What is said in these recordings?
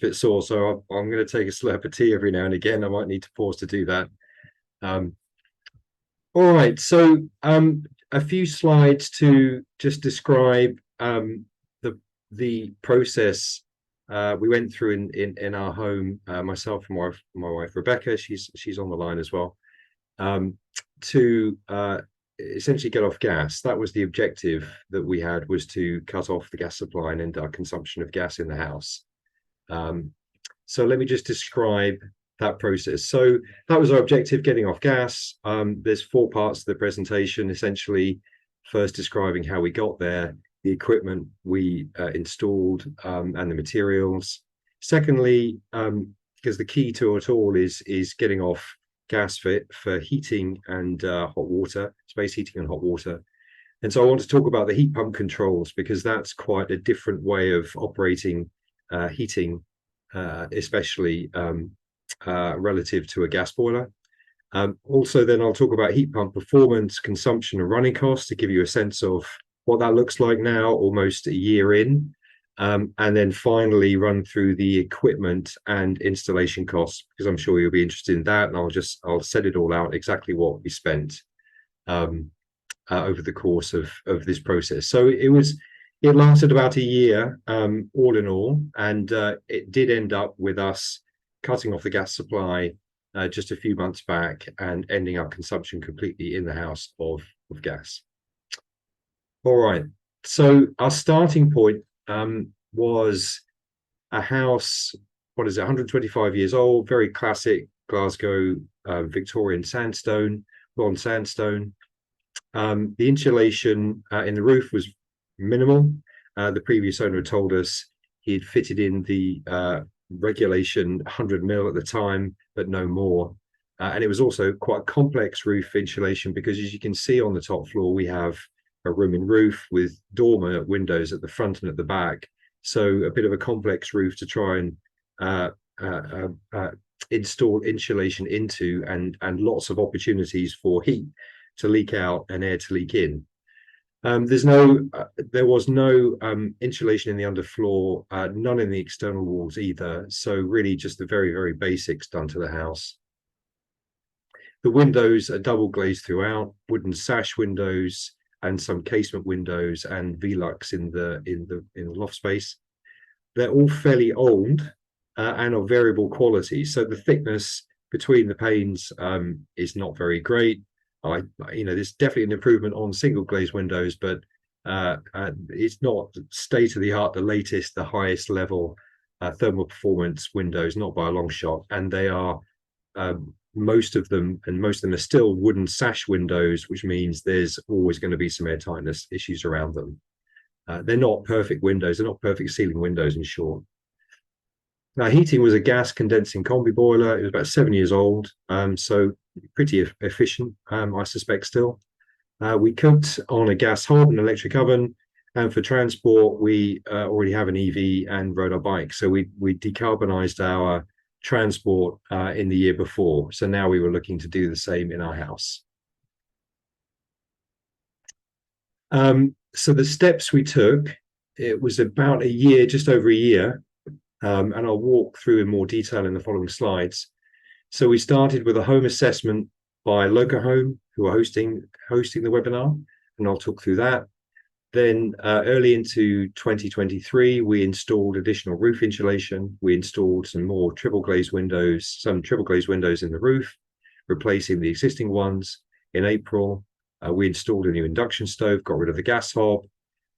bit sore, so I'm going to take a slurp of tea every now and again. I might need to pause to do that. Um, all right, so a few slides to just describe the process we went through in our home. Myself and my wife Rebecca, she's on the line as well. To essentially get off gas. That was the objective that we had, was to cut off the gas supply and end our consumption of gas in the house. So let me just describe that process. So that was our objective, getting off gas. There's four parts to the presentation, essentially. First, describing how we got there, the equipment we installed, and the materials. Secondly, because the key to it all is getting off gas for heating and hot water, space heating and hot water. And so I want to talk about the heat pump controls, because that's quite a different way of operating heating, especially relative to a gas boiler. Also, then I'll talk about heat pump performance, consumption, and running costs to give you a sense of what that looks like now, almost a year in. And then finally run through the equipment and installation costs, because I'm sure you'll be interested in that. And I'll set it all out exactly what we spent over the course of this process. So it lasted about a year, all in all, and it did end up with us cutting off the gas supply just a few months back and ending our consumption completely in the house of gas. All right, so our starting point was a house, what is it, 125 years old, very classic Glasgow Victorian sandstone, blonde sandstone. The insulation in the roof was minimal. The previous owner had told us he had fitted in the regulation 100 mil at the time, but no more. And it was also quite a complex roof insulation, because as you can see on the top floor, we have a room-in roof with dormer windows at the front and at the back. So a bit of a complex roof to try and install insulation into, and lots of opportunities for heat to leak out and air to leak in. There was no insulation in the underfloor, none in the external walls either. So really just the very, very basics done to the house. The windows are double glazed throughout, wooden sash windows, and some casement windows and Velux in the loft space. They're all fairly old and of variable quality. So the thickness between the panes is not very great. There's definitely an improvement on single glazed windows, but it's not state of the art, the latest, the highest level thermal performance windows, not by a long shot. And they are most of them are still wooden sash windows, which means there's always going to be some air tightness issues around them. They're not perfect windows, they're not perfect ceiling windows, in short. Now, heating was a gas condensing combi boiler. It was about 7 years old, so pretty efficient, I suspect still. We cooked on a gas hob, an electric oven, and for transport, we already have an EV and rode our bike. So we decarbonized our transport in the year before. So now we were looking to do the same in our house. So the steps we took, it was about a year, just over a year, and I'll walk through in more detail in the following slides. So we started with a home assessment by Loco Home, who are hosting the webinar, and I'll talk through that. Then early into 2023, we installed additional roof insulation. We installed some triple glazed windows in the roof, replacing the existing ones. In April, we installed a new induction stove, got rid of the gas hob.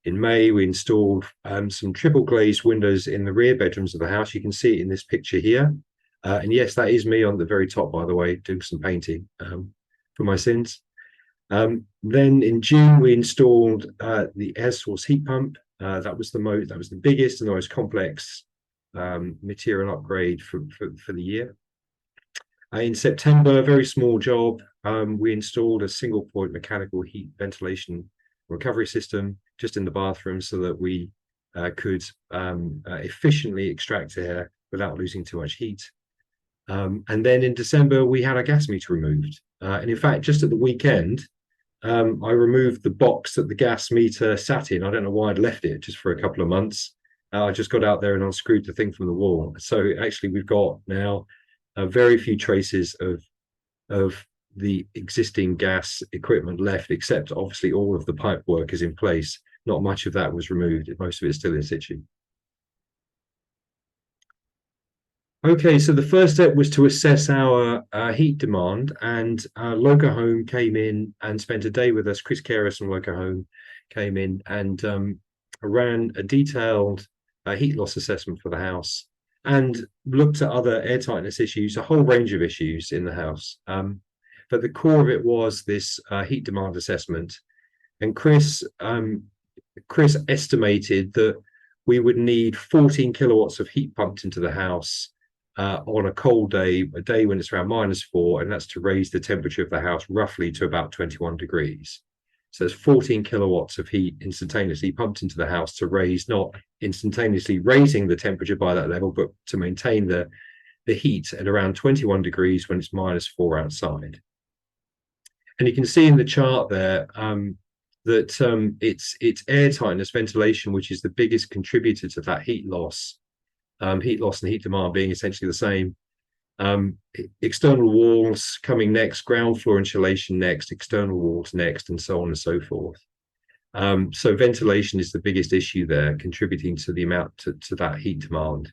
In May, we installed some triple glazed windows in the rear bedrooms of the house. You can see it in this picture here. And yes, that is me on the very top, by the way, doing some painting for my sins. Then in June, we installed the air source heat pump. That was the biggest and the most complex material upgrade for the year. In September, a very small job, we installed a single point mechanical heat ventilation recovery system just in the bathroom, so that we could efficiently extract air without losing too much heat. And then in December, we had our gas meter removed. And in fact, just at the weekend, I removed the box that the gas meter sat in. I don't know why I'd left it just for a couple of months. I just got out there and unscrewed the thing from the wall. So actually, we've got now very few traces of the existing gas equipment left, except obviously all of the pipe work is in place. Not much of that was removed. Most of it's still in situ. Okay, so the first step was to assess our heat demand, and Loco Home came in and spent a day with us. Chris Keras from Loco Home came in and ran a detailed heat loss assessment for the house and looked at other air tightness issues, a whole range of issues in the house. But the core of it was this heat demand assessment. And Chris estimated that we would need 14 kilowatts of heat pumped into the house on a cold day, a day when it's around -4, and that's to raise the temperature of the house roughly to about 21 degrees. So it's 14 kilowatts of heat instantaneously pumped into the house to raise, not instantaneously raising the temperature by that level, but to maintain the heat at around 21 degrees when it's -4 outside. And you can see in the chart there that it's air tightness, ventilation, which is the biggest contributor to that heat loss. Heat loss and heat demand being essentially the same. External walls coming next, ground floor insulation next, external walls next, and so on and so forth. So ventilation is the biggest issue there, contributing to the amount to that heat demand.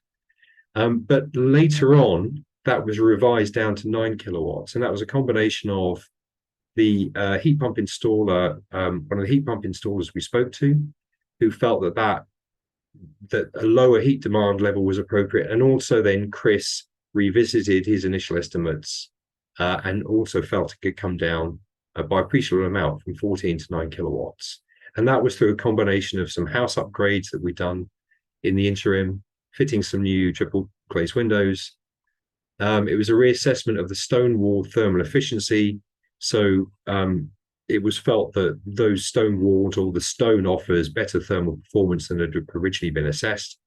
But later on, that was revised down to 9 kilowatts, and that was a combination of the heat pump installer, one of the heat pump installers we spoke to, who felt that a lower heat demand level was appropriate, and also then Chris revisited his initial estimates and also felt it could come down by a appreciable amount from 14 to 9 kilowatts. And that was through a combination of some house upgrades that we'd done in the interim, fitting some new triple glazed windows. It was a reassessment of the stone wall thermal efficiency. So it was felt that those stone walls or the stone offers better thermal performance than had originally been assessed.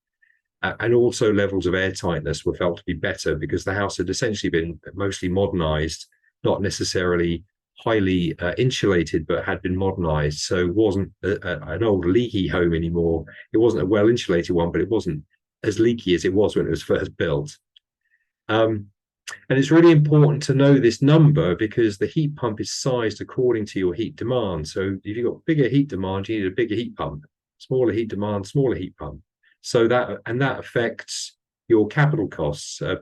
And also levels of air tightness were felt to be better because the house had essentially been mostly modernized, not necessarily highly insulated, but had been modernized. So it wasn't an old leaky home anymore. It wasn't a well insulated one, but it wasn't as leaky as it was when it was first built. And it's really important to know this number because the heat pump is sized according to your heat demand. So if you've got bigger heat demand, you need a bigger heat pump. Smaller heat demand, smaller heat pump. So that affects your capital costs. A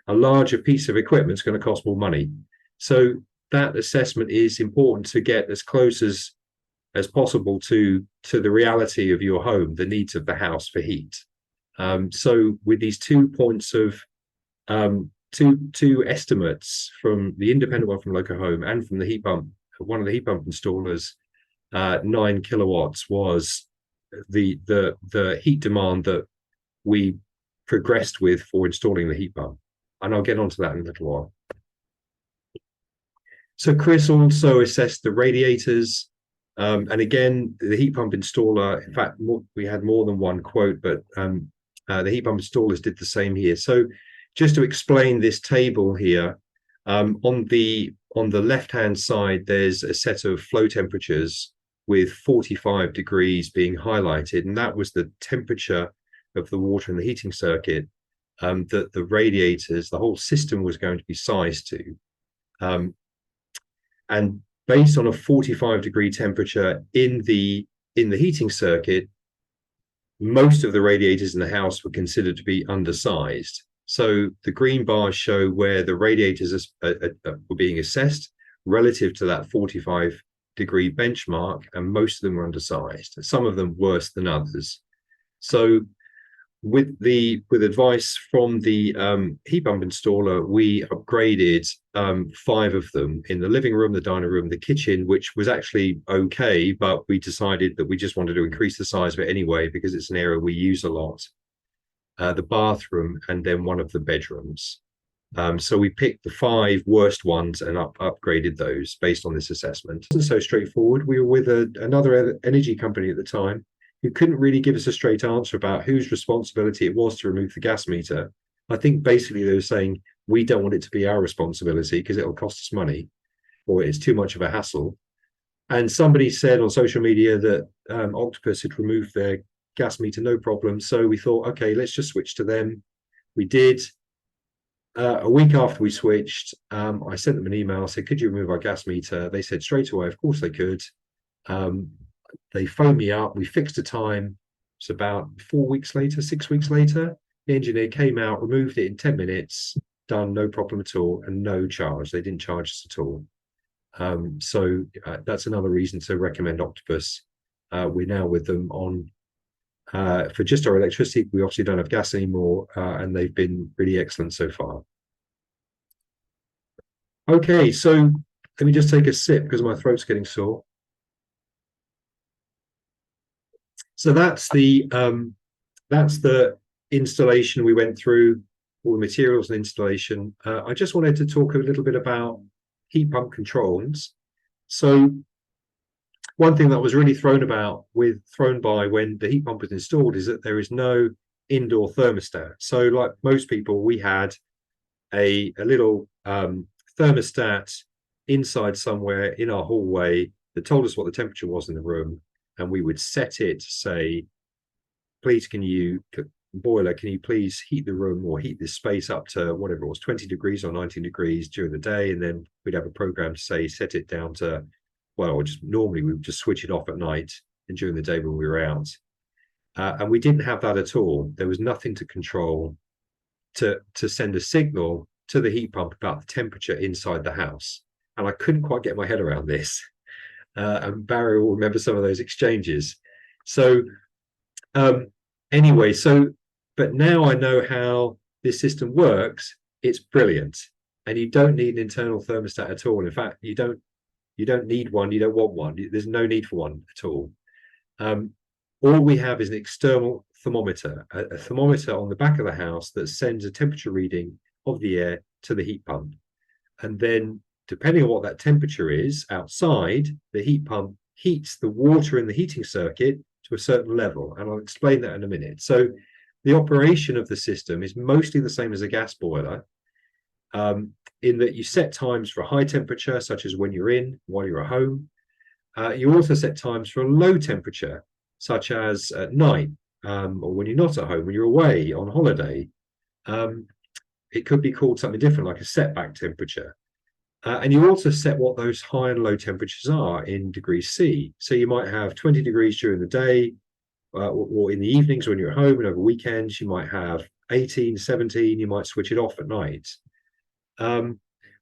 larger piece of equipment is going to cost more money. So that assessment is important to get as close as possible to the reality of your home, the needs of the house for heat. So with these 2 points of two estimates from the independent one from Loco Home and from the heat pump, one of the heat pump installers, 9 kilowatts was the heat demand that we progressed with for installing the heat pump. And I'll get onto that in a little while. So Chris also assessed the radiators. And again, the heat pump installer, in fact, we had more than one quote, but the heat pump installers did the same here. So just to explain this table here, on the left-hand side, there's a set of flow temperatures with 45 degrees being highlighted, and that was the temperature of the water in the heating circuit that the radiators, the whole system was going to be sized to. And based on a 45-degree temperature in the heating circuit, most of the radiators in the house were considered to be undersized. So the green bars show where the radiators were being assessed relative to that 45-degree benchmark, and most of them were undersized, some of them worse than others. So with advice from the heat pump installer, we upgraded 5 of them in the living room, the dining room, the kitchen, which was actually okay, but we decided that we just wanted to increase the size of it anyway because it's an area we use a lot. The bathroom, and then one of the bedrooms. So we picked the 5 worst ones and upgraded those based on this assessment. It wasn't so straightforward. We were with another energy company at the time who couldn't really give us a straight answer about whose responsibility it was to remove the gas meter. I think basically they were saying, we don't want it to be our responsibility because it'll cost us money or it's too much of a hassle. And somebody said on social media that Octopus had removed their gas meter, no problem. So we thought, okay, let's just switch to them. We did. A week after we switched, I sent them an email, said, could you remove our gas meter? They said straight away, of course they could. They phoned me up, we fixed a time. It's about 4 weeks later, 6 weeks later, the engineer came out, removed it in 10 minutes, done, no problem at all, and no charge. They didn't charge us at all. So that's another reason to recommend Octopus. We're now with them on for just our electricity. We obviously don't have gas anymore, and they've been really excellent so far. Okay, so let me just take a sip because my throat's getting sore. So that's the installation we went through, all the materials and installation. I just wanted to talk a little bit about heat pump controls. So one thing that was really thrown by when the heat pump was installed is that there is no indoor thermostat. So like most people, we had a little thermostat inside somewhere in our hallway that told us what the temperature was in the room, and we would set it to say, please, boiler, can you please heat the room or heat this space up to whatever it was, 20 degrees or 19 degrees during the day. And then we'd have a program to say, set it down to, well, just normally we would just switch it off at night and during the day when we were out. And we didn't have that at all. There was nothing to control to send a signal to the heat pump about the temperature inside the house. And I couldn't quite get my head around this. And Barry will remember some of those exchanges. So anyway, but now I know how this system works. It's brilliant. And you don't need an internal thermostat at all. In fact, you don't need one, you don't want one. There's no need for one at all. All we have is an external thermometer, a thermometer on the back of the house that sends a temperature reading of the air to the heat pump. And then, depending on what that temperature is outside, the heat pump heats the water in the heating circuit to a certain level. And I'll explain that in a minute. So the operation of the system is mostly the same as a gas boiler, in that you set times for a high temperature, such as when you're in, while you're at home. You also set times for a low temperature, such as at night, or when you're not at home, when you're away on holiday. It could be called something different, like a setback temperature. And you also set what those high and low temperatures are in degrees C. So you might have 20 degrees during the day, or in the evenings when you're at home, and over weekends, you might have 18, 17, you might switch it off at night.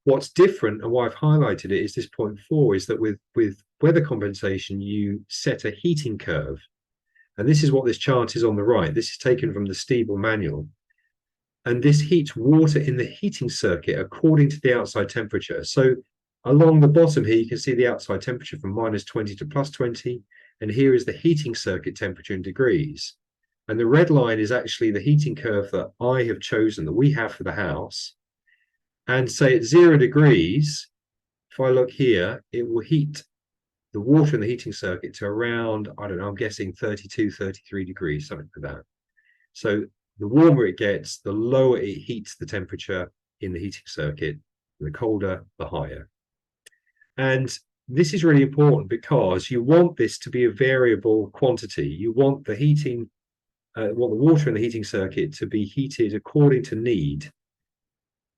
What's different, and why I've highlighted it, is this point 4, is that with weather compensation, you set a heating curve. And this is what this chart is on the right. This is taken from the Stiebel manual. And this heats water in the heating circuit according to the outside temperature. So along the bottom here, you can see the outside temperature from -20 to +20. And here is the heating circuit temperature in degrees. And the red line is actually the heating curve that I have chosen, that we have for the house. And say at 0 degrees, if I look here, it will heat the water in the heating circuit to around, I don't know, I'm guessing 32, 33 degrees, something like that. So the warmer it gets, the lower it heats the temperature in the heating circuit. The colder, the higher. And this is really important because you want this to be a variable quantity. You want the heating, want the water in the heating circuit to be heated according to need.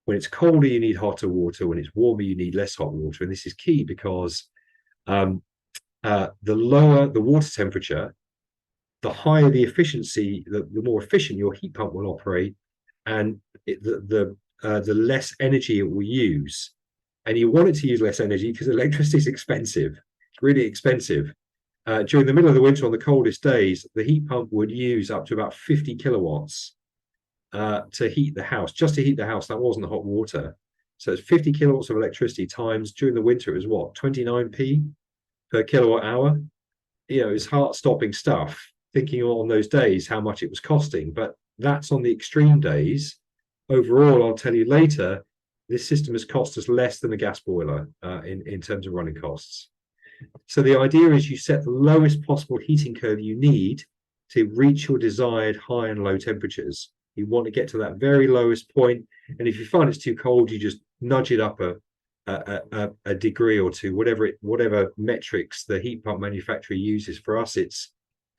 When it's colder, you need hotter water. When it's warmer, you need less hot water. And this is key because the lower the water temperature, the higher the efficiency, the more efficient your heat pump will operate, and the less energy it will use. And you want it to use less energy because electricity is expensive, really expensive. During the middle of the winter on the coldest days, the heat pump would use up to about 50 kilowatts to heat the house, just to heat the house. That wasn't the hot water. So it's 50 kilowatts of electricity times, during the winter, it was what, 29p per kilowatt hour? You know, it's heart-stopping stuff, thinking on those days how much it was costing. But that's on the extreme days. Overall, I'll tell you later, this system has cost us less than a gas boiler in terms of running costs. So the idea is you set the lowest possible heating curve you need to reach your desired high and low temperatures. You want to get to that very lowest point, and if you find it's too cold, you just nudge it up a degree or two, whatever metrics the heat pump manufacturer uses. For us, it's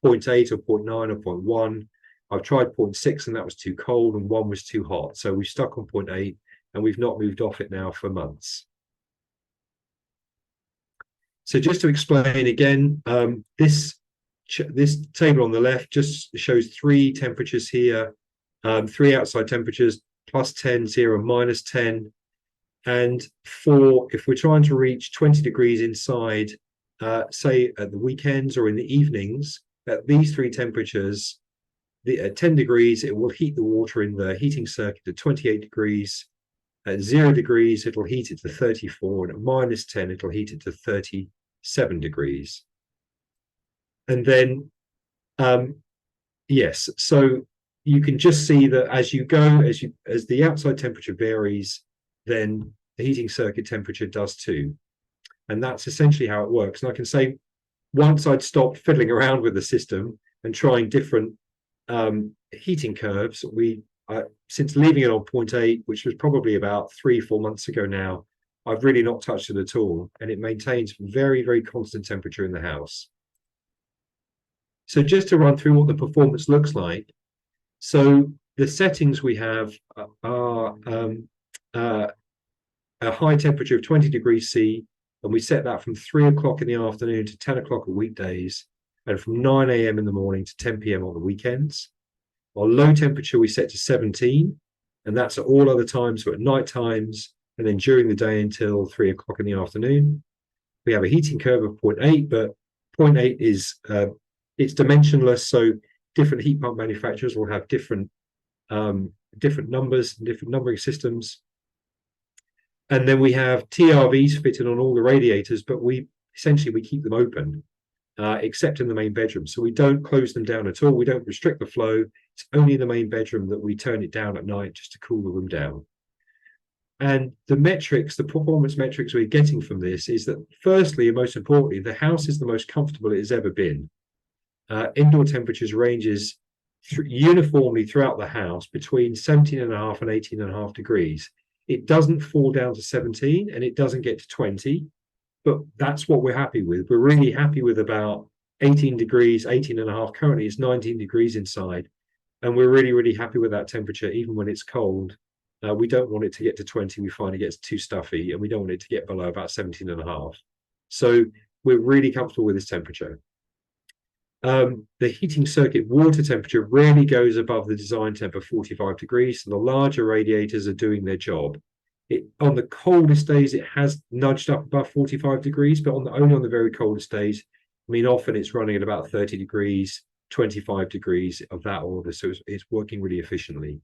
0.8 or 0.9 or 0.1. I've tried 0.6 and that was too cold, and 1 was too hot. So we've stuck on 0.8 and we've not moved off it now for months. So just to explain again, this table on the left just shows 3 temperatures here, 3 outside temperatures, +10, 0, -10. And if we're trying to reach 20 degrees inside, say at the weekends or in the evenings, at these 3 temperatures, at 10 degrees, it will heat the water in the heating circuit to 28 degrees. At 0 degrees, it'll heat it to 34, and at -10, it'll heat it to 37 degrees. And then, yes, so you can just see that as you go, as the outside temperature varies, then the heating circuit temperature does too. And that's essentially how it works. And I can say, once I'd stopped fiddling around with the system and trying different heating curves, since leaving it on 0.8, which was probably about 3-4 months ago now, I've really not touched it at all, and it maintains very, very constant temperature in the house. So just to run through what the performance looks like, so the settings we have are a high temperature of 20 degrees C, and we set that from 3 o'clock in the afternoon to 10 o'clock on weekdays, and from 9 a.m. in the morning to 10 p.m. on the weekends. Our low temperature we set to 17, and that's at all other times, so at night times, and then during the day until 3 o'clock in the afternoon. We have a heating curve of 0.8, but 0.8 is it's dimensionless, so different heat pump manufacturers will have different numbers and different numbering systems. And then we have TRVs fitted on all the radiators, but we keep them open, except in the main bedroom. So we don't close them down at all. We don't restrict the flow. It's only in the main bedroom that we turn it down at night just to cool the room down. And the performance metrics we're getting from this is that, firstly, and most importantly, the house is the most comfortable it has ever been. Indoor temperatures ranges uniformly throughout the house between 17.5 and 18.5 degrees. It doesn't fall down to 17 and it doesn't get to 20, but that's what we're happy with. We're really happy with about 18 degrees, 18.5. Currently it's 19 degrees inside, and we're really, really happy with that temperature, even when it's cold. We don't want it to get to 20. We find it gets too stuffy, and we don't want it to get below about 17.5. So we're really comfortable with this temperature. The heating circuit water temperature rarely goes above the design temp of 45 degrees, so the larger radiators are doing their job. On the coldest days, it has nudged up above 45 degrees, but only on the very coldest days. I mean, often it's running at about 30 degrees, 25 degrees of that order, so it's working really efficiently.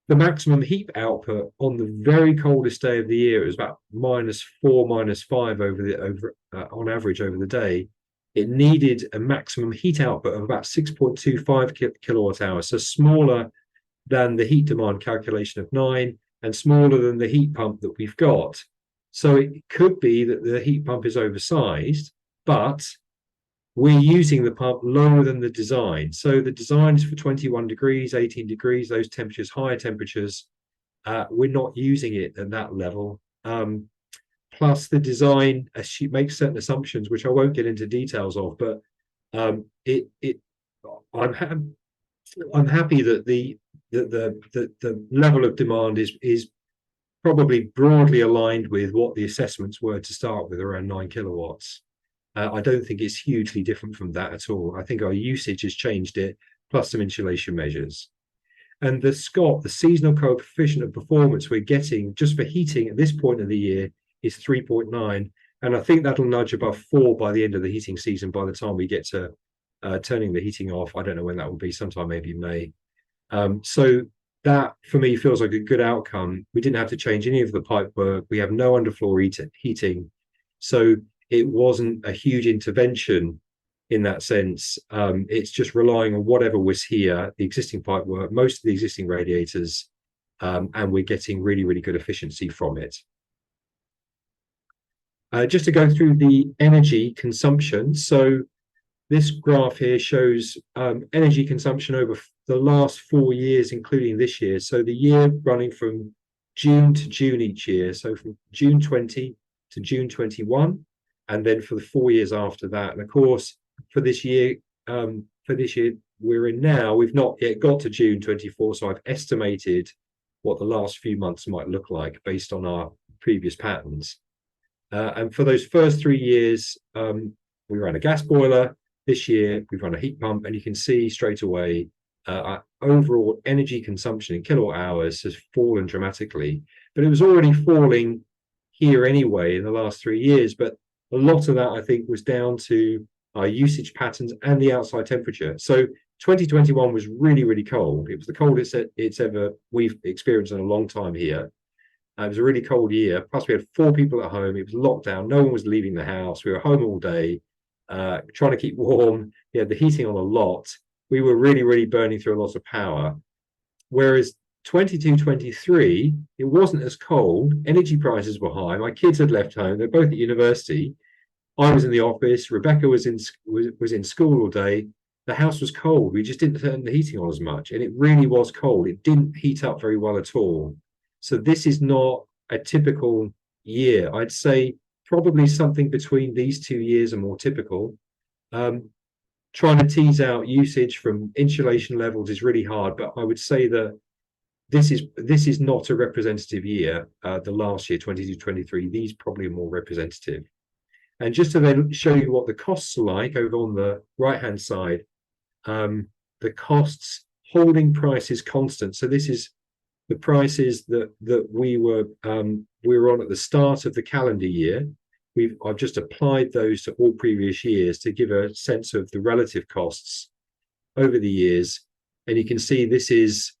The maximum heat output on the very coldest day of the year is about -4, -5 on average over the day. It needed a maximum heat output of about 6.25 kilowatt hours, so smaller than the heat demand calculation of 9 and smaller than the heat pump that we've got. So it could be that the heat pump is oversized, but we're using the pump lower than the design. So the design is for 21 degrees, 18 degrees, those temperatures, higher temperatures. We're not using it at that level. Plus the design makes certain assumptions, which I won't get into details of, but I'm happy that the level of demand is probably broadly aligned with what the assessments were to start with, around 9 kilowatts. I don't think it's hugely different from that at all. I think our usage has changed it, plus some insulation measures. And the SCOP, the seasonal coefficient of performance we're getting just for heating at this point of the year, is 3.9, and I think that'll nudge above 4 by the end of the heating season, by the time we get to turning the heating off. I don't know when that will be, sometime maybe May. So that for me feels like a good outcome. We didn't have to change any of the pipe work. We have no underfloor heating, so it wasn't a huge intervention in that sense. It's just relying on whatever was here, the existing pipe work, most of the existing radiators, and we're getting really, really good efficiency from it. Just to go through the energy consumption. So this graph here shows energy consumption over the last 4 years, including this year. So the year running from June to June each year. So from June 20 to June 21, and then for the 4 years after that. And of course, for this year, for this year we're in now, we've not yet got to June 24, so I've estimated what the last few months might look like based on our previous patterns. And for those first 3 years, we ran a gas boiler. This year, we've run a heat pump, and you can see straight away our overall energy consumption in kilowatt hours has fallen dramatically. But it was already falling here anyway in the last 3 years. But a lot of that, I think, was down to our usage patterns and the outside temperature. So 2021 was really, really cold. It was the coldest it's ever we've experienced in a long time here. It was a really cold year. Plus, we had 4 people at home. It was lockdown. No one was leaving the house. We were home all day, trying to keep warm. We had the heating on a lot. We were really, really burning through a lot of power. Whereas 22, 23, it wasn't as cold. Energy prices were high. My kids had left home. They're both at university. I was in the office. Rebecca was in school all day. The house was cold. We just didn't turn the heating on as much. And it really was cold. It didn't heat up very well at all. So this is not a typical year. I'd say probably something between these 2 years are more typical. Trying to tease out usage from insulation levels is really hard, but I would say that this is not a representative year. The last year, 22-23, these probably are more representative. And just to then show you what the costs are like over on the right-hand side, the costs holding prices constant. So this is the prices that we were on at the start of the calendar year. I've just applied those to all previous years to give a sense of the relative costs over the years. And you can see this is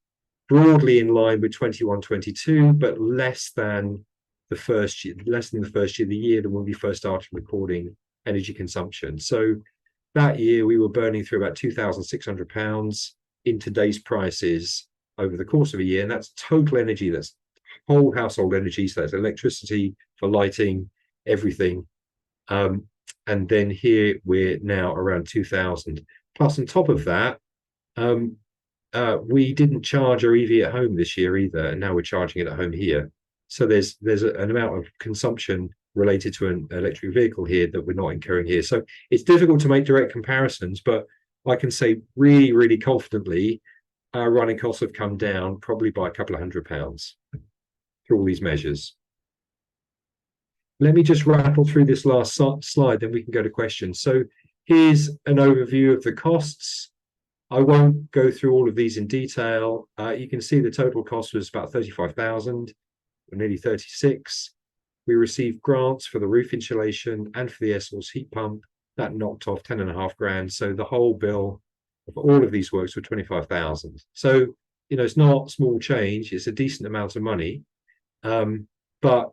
broadly in line with 21-22, but less than the first year, the year that when we first started recording energy consumption. So that year we were burning through about £2,600 in today's prices over the course of a year, and that's total energy, that's whole household energy, so that's electricity for lighting, everything. And then here we're now around 2,000. Plus, on top of that, we didn't charge our EV at home this year either, and now we're charging it at home here. So there's an amount of consumption related to an electric vehicle here that we're not incurring here. So it's difficult to make direct comparisons, but I can say really, really confidently, our running costs have come down probably by a couple of £100 through all these measures. Let me just rattle through this last slide, then we can go to questions. So here's an overview of the costs. I won't go through all of these in detail. You can see the total cost was about 35,000, or nearly 36. We received grants for the roof insulation and for the air source heat pump. That knocked off 10.5 grand. So the whole bill of all of these works were 25,000. So, it's not small change. It's a decent amount of money. But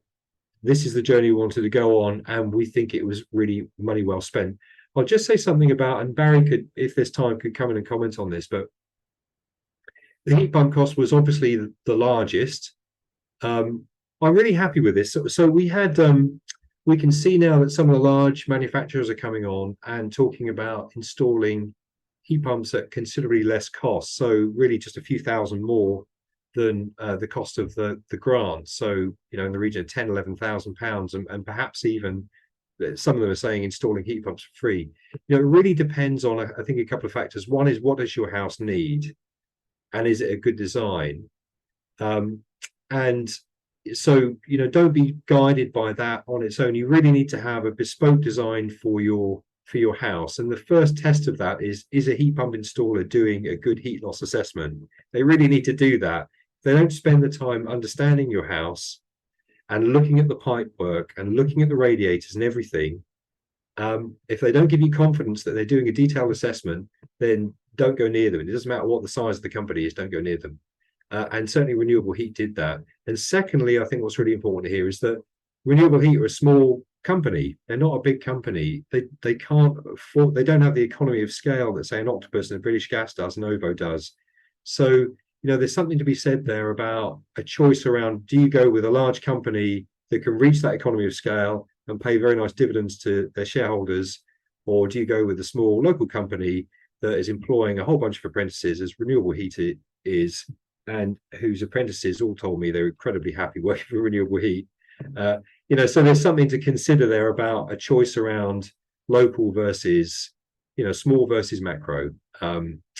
this is the journey we wanted to go on, and we think it was really money well spent. I'll just say something about, and Barry could, if there's time, could come in and comment on this, but the heat pump cost was obviously the largest. I'm really happy with this. So we had, we can see now that some of the large manufacturers are coming on and talking about installing heat pumps at considerably less cost. So really just a few thousand more than the cost of the grant. So, in the region of 10, 11,000 pounds, and perhaps even some of them are saying installing heat pumps for free. It really depends on, I think, a couple of factors. One is, what does your house need? And is it a good design? And so, don't be guided by that on its own. You really need to have a bespoke design for your house. And the first test of that is a heat pump installer doing a good heat loss assessment? They really need to do that. If they don't spend the time understanding your house and looking at the pipe work and looking at the radiators and everything, if they don't give you confidence that they're doing a detailed assessment, then don't go near them. It doesn't matter what the size of the company is, don't go near them. And certainly Renewable Heat did that. And secondly, I think what's really important here is that Renewable Heat are a small company. They're not a big company. They can't afford, they don't have the economy of scale that, say, an Octopus and a British Gas does, and Ovo does. So, there's something to be said there about a choice around, do you go with a large company that can reach that economy of scale and pay very nice dividends to their shareholders, or do you go with a small local company that is employing a whole bunch of apprentices, as Renewable Heat is, and whose apprentices all told me they're incredibly happy working for Renewable Heat. So there's something to consider there about a choice around local versus small versus macro.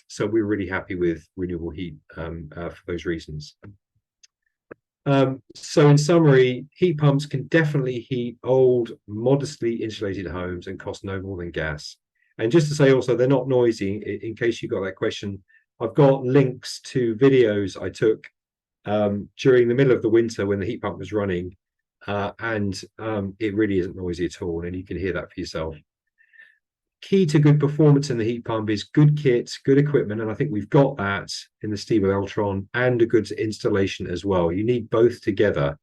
So we're really happy with renewable heat for those reasons. So in summary, heat pumps can definitely heat old, modestly insulated homes and cost no more than gas. And just to say also, they're not noisy. In case you got that question, I've got links to videos I took during the middle of the winter when the heat pump was running, and it really isn't noisy at all, and you can hear that for yourself. Key to good performance in the heat pump is good kit, good equipment, and I think we've got that in the Stiebel Eltron, and a good installation as well. You need both together,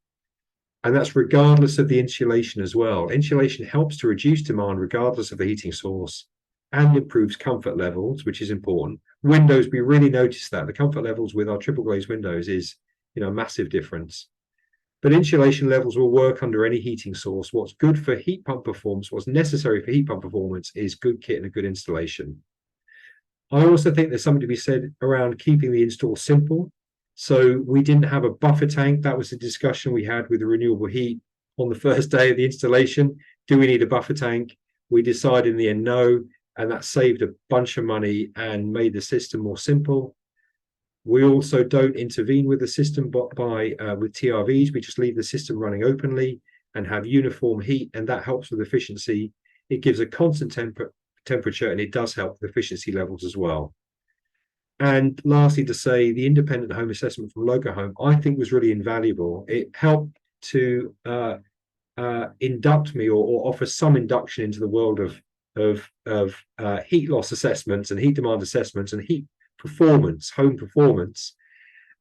and that's regardless of the insulation as well. Insulation helps to reduce demand regardless of the heating source and improves comfort levels, which is important. Windows, we really notice that the comfort levels with our triple glazed windows is a massive difference. But insulation levels will work under any heating source. What's good for heat pump performance, what's necessary for heat pump performance, is good kit and a good installation. I also think there's something to be said around keeping the install simple. So we didn't have a buffer tank. That was a discussion we had with the renewable heat on the first day of the installation. Do we need a buffer tank? We decided in the end no, and that saved a bunch of money and made the system more simple. We also don't intervene with the system with TRVs. We just leave the system running openly and have uniform heat, and that helps with efficiency. It gives a constant temperature, and it does help with efficiency levels as well. And lastly, to say, the independent home assessment from Loco Home, I think, was really invaluable. It helped to induct me or offer some induction into the world of heat loss assessments and heat demand assessments and heat performance, home performance,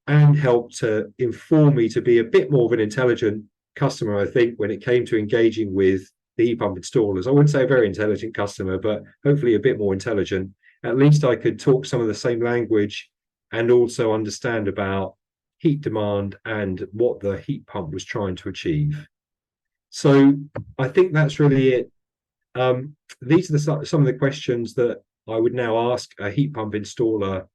and help to inform me to be a bit more of an intelligent customer, I think, when it came to engaging with the heat pump installers. I wouldn't say a very intelligent customer, but hopefully a bit more intelligent. At least I could talk some of the same language and also understand about heat demand and what the heat pump was trying to achieve. So I think that's really it. These are some of the questions that I would now ask a heat pump installer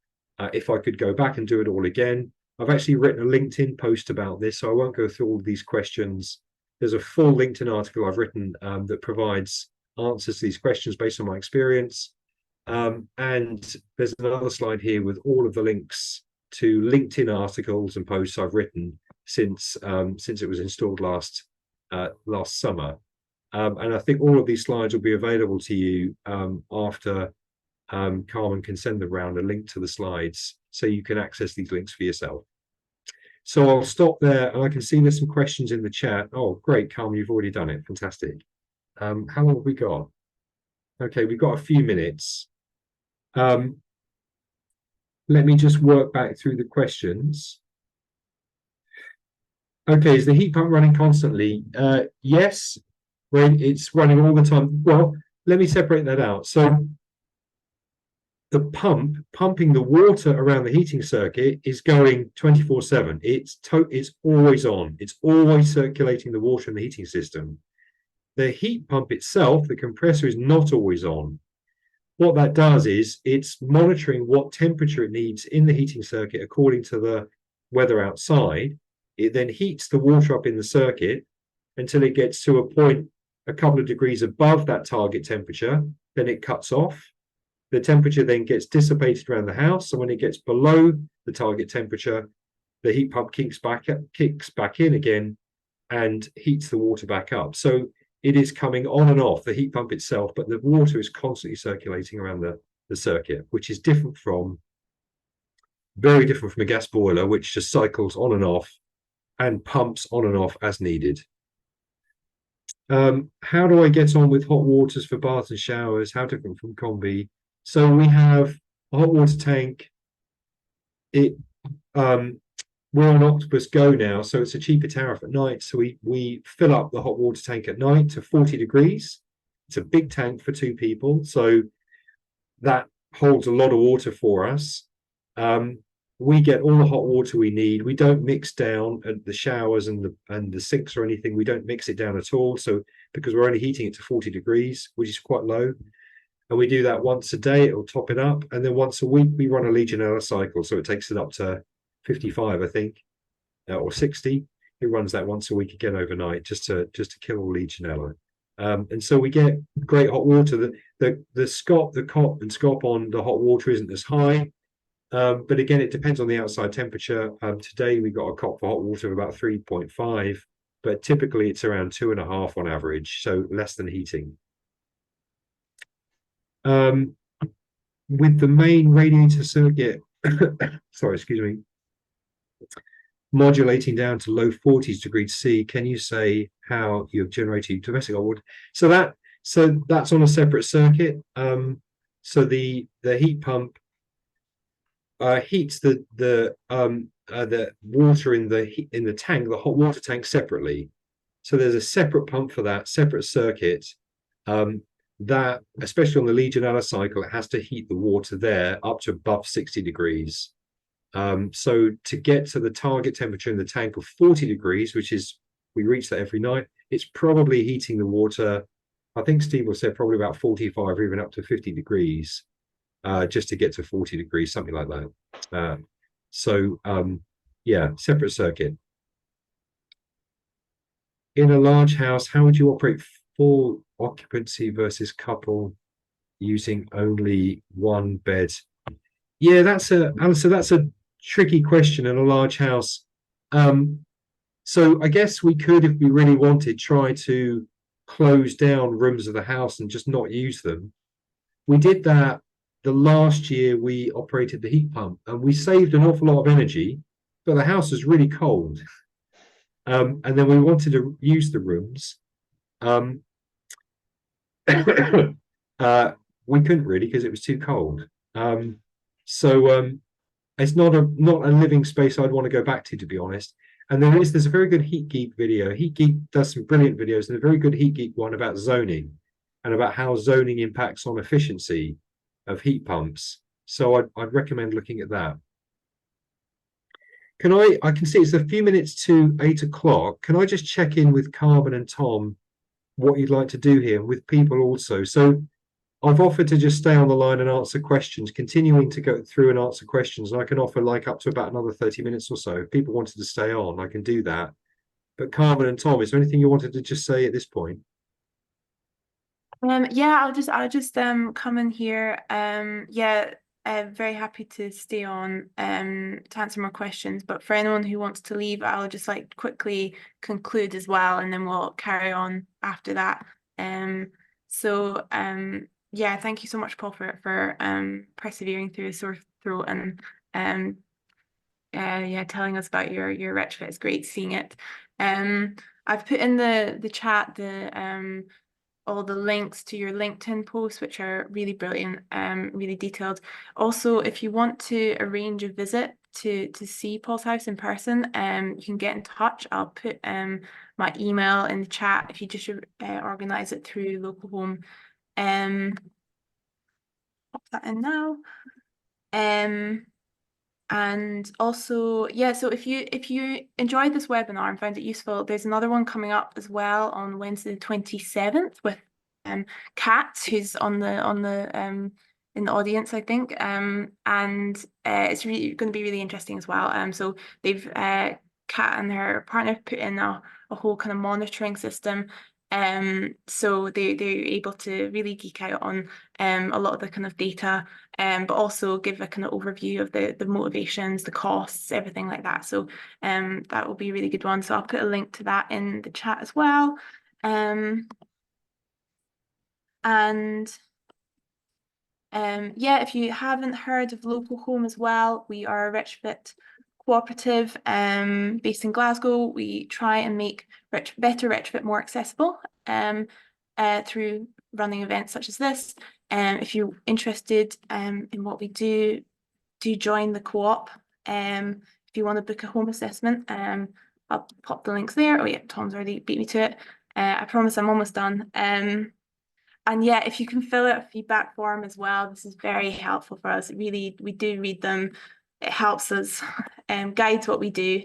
if I could go back and do it all again. I've actually written a LinkedIn post about this, so I won't go through all of these questions. There's a full LinkedIn article I've written that provides answers to these questions based on my experience. And there's another slide here with all of the links to LinkedIn articles and posts I've written since it was installed last summer. And I think all of these slides will be available to you after Carmen can send around a link to the slides so you can access these links for yourself. So I'll stop there, and I can see there's some questions in the chat. Oh, great, Carmen, you've already done it. Fantastic. How long have we got? Okay, we've got a few minutes. Let me just work back through the questions. Okay, is the heat pump running constantly? Yes, it's running all the time. Well, let me separate that out. So the pumping the water around the heating circuit is going 24/7. It's always on. It's always circulating the water in the heating system. The heat pump itself, the compressor, is not always on. What that does is it's monitoring what temperature it needs in the heating circuit according to the weather outside. It then heats the water up in the circuit until it gets to a point a couple of degrees above that target temperature. Then it cuts off. The temperature then gets dissipated around the house. So when it gets below the target temperature, the heat pump kicks back in again and heats the water back up. So it is coming on and off, the heat pump itself, but the water is constantly circulating around the circuit, which is very different from a gas boiler, which just cycles on and off and pumps on and off as needed. How do I get on with hot waters for baths and showers? How different from combi? So we have a hot water tank. We're on Octopus Go now, so it's a cheaper tariff at night. So we fill up the hot water tank at night to 40 degrees. It's a big tank for 2 people, so that holds a lot of water for us. We get all the hot water we need. We don't mix down at the showers and the sinks or anything. We don't mix it down at all. So because we're only heating it to 40 degrees, which is quite low. And we do that once a day, it'll top it up. And then once a week, we run a Legionella cycle. So it takes it up to 55, I think, or 60. It runs that once a week again overnight, just to kill all Legionella. And so we get great hot water. The scop, the cop and scop on the hot water isn't as high. But again, it depends on the outside temperature. Today we got a cop for hot water of about 3.5, but typically it's around 2.5 on average, so less than heating. With the main radiator circuit, sorry, excuse me, modulating down to low 40s degrees C, can you say how you've generated domestic hot water? So that's on a separate circuit. So the heat pump heats the water in the tank, the hot water tank, separately. So there's a separate pump for that, separate circuit. That, especially on the Legionella cycle, it has to heat the water there up to above 60 degrees. So to get to the target temperature in the tank of 40 degrees, which is, we reach that every night, it's probably heating the water. I think Steve will say probably about 45 or even up to 50 degrees, just to get to 40 degrees, something like that. Yeah, separate circuit. In a large house, how would you operate full occupancy versus couple using only one bed? Yeah, that's a tricky question in a large house. So I guess we could, if we really wanted, try to close down rooms of the house and just not use them. We did that the last year we operated the heat pump, and we saved an awful lot of energy, but the house was really cold. And then we wanted to use the rooms. Um, we couldn't really because it was too cold. So it's not a living space I'd want to go back to be honest. And there's a very good Heat Geek video. Heat Geek does some brilliant videos, and a very good Heat Geek one about zoning and about how zoning impacts on efficiency of heat pumps. So I'd recommend looking at that. I can see it's a few minutes to 8 o'clock. Can I just check in with Carmen and Tom what you'd like to do here, and with people also? So I've offered to just stay on the line and answer questions, continuing to go through and answer questions. And I can offer like up to about another 30 minutes or so. If people wanted to stay on, I can do that. But Carmen and Tom, is there anything you wanted to just say at this point? Yeah, I'll just come in here. Yeah, very happy to stay on to answer more questions. But for anyone who wants to leave, I'll just like quickly conclude as well, and then we'll carry on after that. Yeah, thank you so much, Paul, for persevering through a sore throat and yeah, telling us about your retrofit. It's great seeing it. I've put in the chat the all the links to your LinkedIn posts, which are really brilliant, really detailed. Also, if you want to arrange a visit to see Paul's house in person, you can get in touch. I'll put my email in the chat if you just organise it through Local Home. Pop that in now. And also, yeah, so if you enjoyed this webinar and found it useful, there's another one coming up as well on Wednesday the 27th with Kat, who's on the in the audience, I think. And it's really going to be really interesting as well. So they've Kat and her partner put in a whole kind of monitoring system. So they're able to really geek out on a lot of the kind of data, but also give a kind of overview of the motivations, the costs, everything like that. So that will be a really good one. So I'll put a link to that in the chat as well. And yeah, if you haven't heard of Local Home as well, we are a retrofit cooperative based in Glasgow. We try and make better retrofit more accessible through running events such as this. If you're interested in what we do join the co-op. If you want to book a home assessment, I'll pop the links there. Oh yeah, Tom's already beat me to it. I promise I'm almost done. And yeah, if you can fill out a feedback form as well, this is very helpful for us. Really, we do read them. It helps us, guides what we do.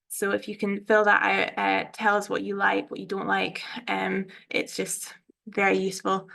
So if you can fill that out, tell us what you like, what you don't like. It's just very useful.